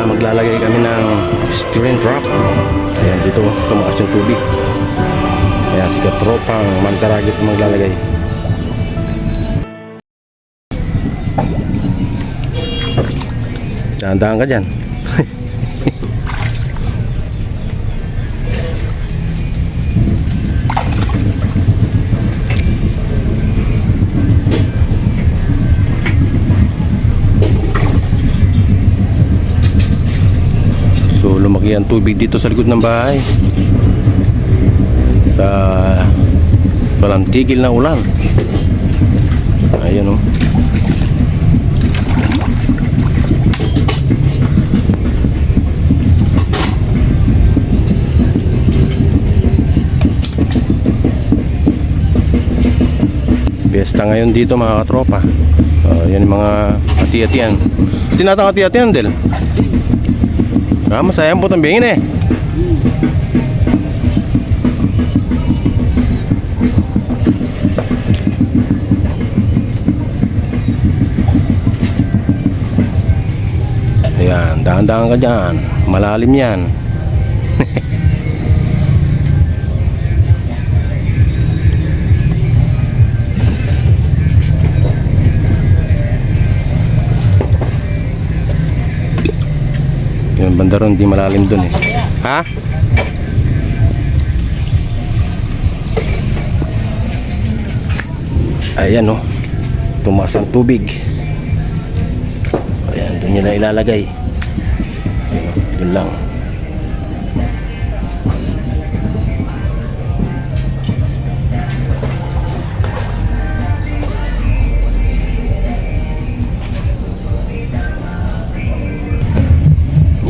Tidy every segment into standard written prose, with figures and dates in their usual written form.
maglalagay kami ng screen trap. Ayan, dito tumakas yung tubig. Ayan, si katropang mantaragit maglalagay. Dahan-dahan ka dyan. So lumaki ang tubig dito sa likod ng bahay. Sa walang tigil na ulan. Ayan o. Fiesta ngayon dito mga katropa. Yan yung mga hati-hatian. Tinatang hati-hatian Del. Masayang po itong bingin eh. Ayan, dahan-dahan ka dyan. Malalim yan. Yung banda ron, di malalim dun eh. Ha? Ayan o. Tumaas ang tubig. Ayan, dun nila ilalagay. Ayan, dun lang.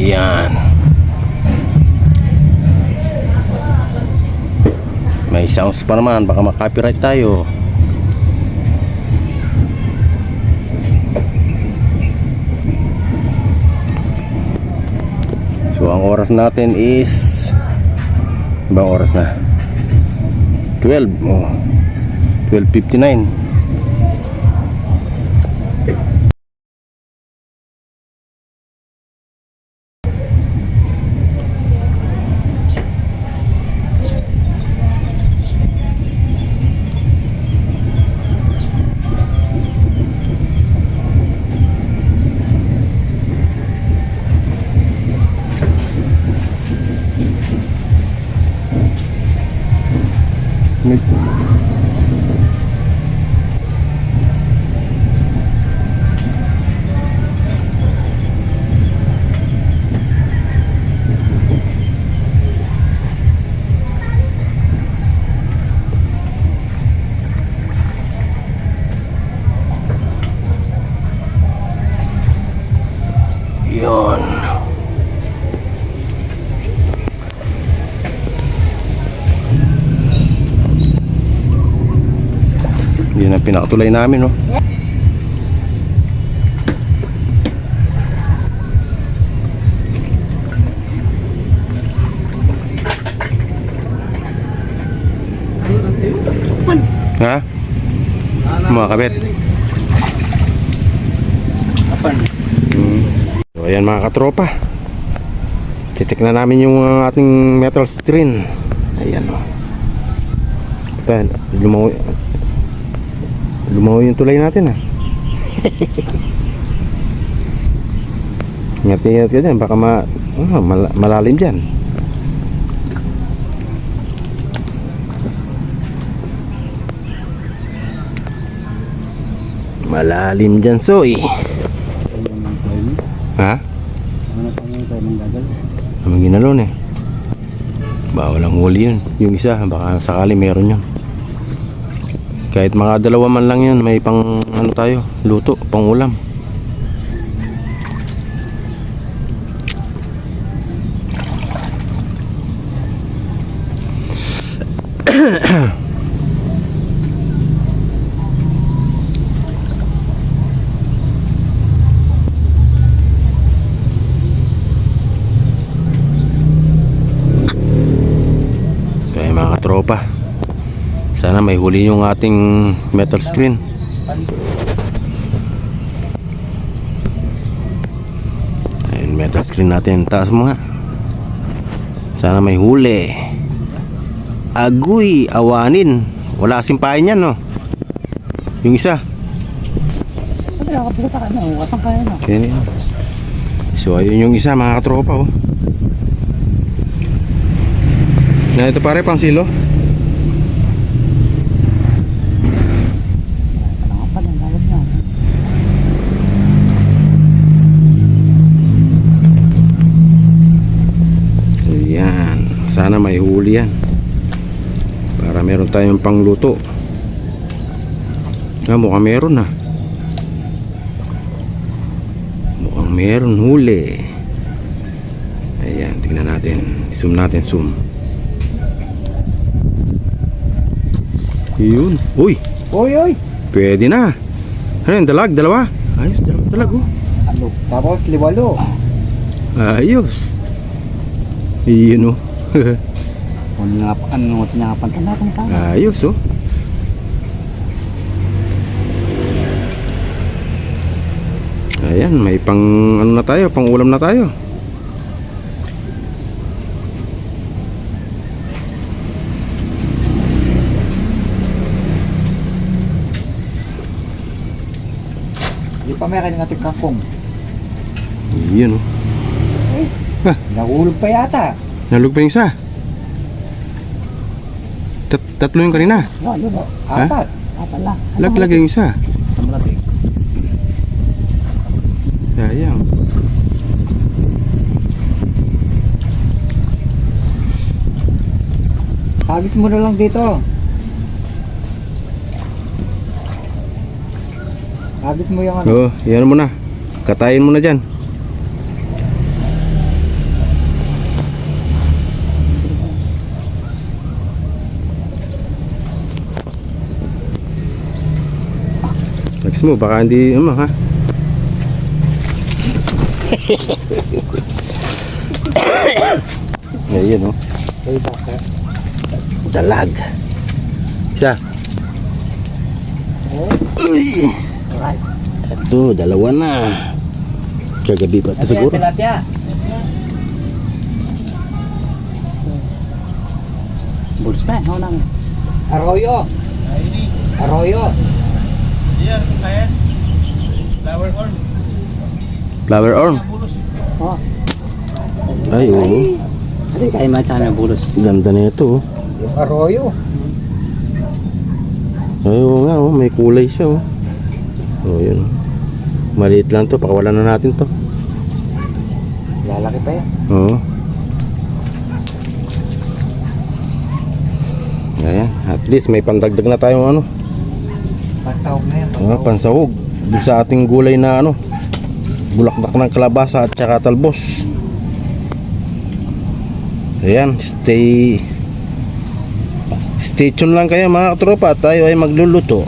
Yan. May sounds pa naman, baka makapiright tayo. So ang oras natin is, ibang oras na 12, 12:59. Yun. Yan ang pinakatulay namin, no? Ha? Mga kabit. So ayan mga katropa, titik na namin yung ating metal screen. Ayan o. Lumaw yung tulay natin ha. Ingat-ingat ka dyan, baka malalim dyan. Malalim dyan Soy. Ha? Ano ginalon eh? Bawal ang huli yun. Yung isa, baka sakali meron yun. Kahit mga dalawa man lang yun, may pang ano tayo, luto, pang ulam. Tropa, sana may huli yung ating metal screen. Ayun, metal screen rin natin. Taas mo nga. Sana may huli. Agoy, awanin. Wala kasing pain yan, no? Yung isa. Kaya niya. So ayun yung isa, mga katropa, oh. Na ito pare, pang silo. Ayan, sana may huli yan para meron tayong pangluto. Mukhang meron na. Mukhang meron huli. Ayan, tingnan natin. Zoom natin, zoom. Yun. Uy! Oy! Pwede na. Ano yung dalag? Dalawa? Ayos, dalawang dalag, oh. Ano? Tapos liwalo. Ayos. Yun, oh. Ano nga pantala kung tama. Ayos, oh. Ayan, may pang ano na tayo, pang ulam na tayo. Di pa meron ng ating kakong. Yun, oh. Nahulog pa yata. Nalug pa yung isa. Tatlo yung kanina. No, yun o. Ha? Apat. Apat lang. Laglag yung isa. Malaki. Sayang. Hagis mo na lang dito. Hagis mo yung ano. Oo, yan mo na. Katayin mo na dyan. Lagis mo, baka hindi ano ha. Ayan, oh. Ay, baka. Dalag. Isa. Oh. Uy. Alright. Ito, dalawa na. Kagabi pa ito siguro. Tilapia. Bulls pa, no nang. Arroyo. Arroyo. Flower orm. Oh. Ay, oo. Hindi kayo matana bulos. Ganda na ito, oh. Yung arroyo. Ay, oo nga, oh. May kulay siya, oh. Oh, yun. Maliit lang to, pakawalan na natin to. Lalaki pa yan. Oo. Ayan, at least may pandagdag na tayong ano. Pansahog na yan. Pansahog. Doon sa ating gulay na ano, bulaklak ng kalabasa at saka talbos. Ayan, stay tuned lang kayo mga katropa. Tayo ay magluluto.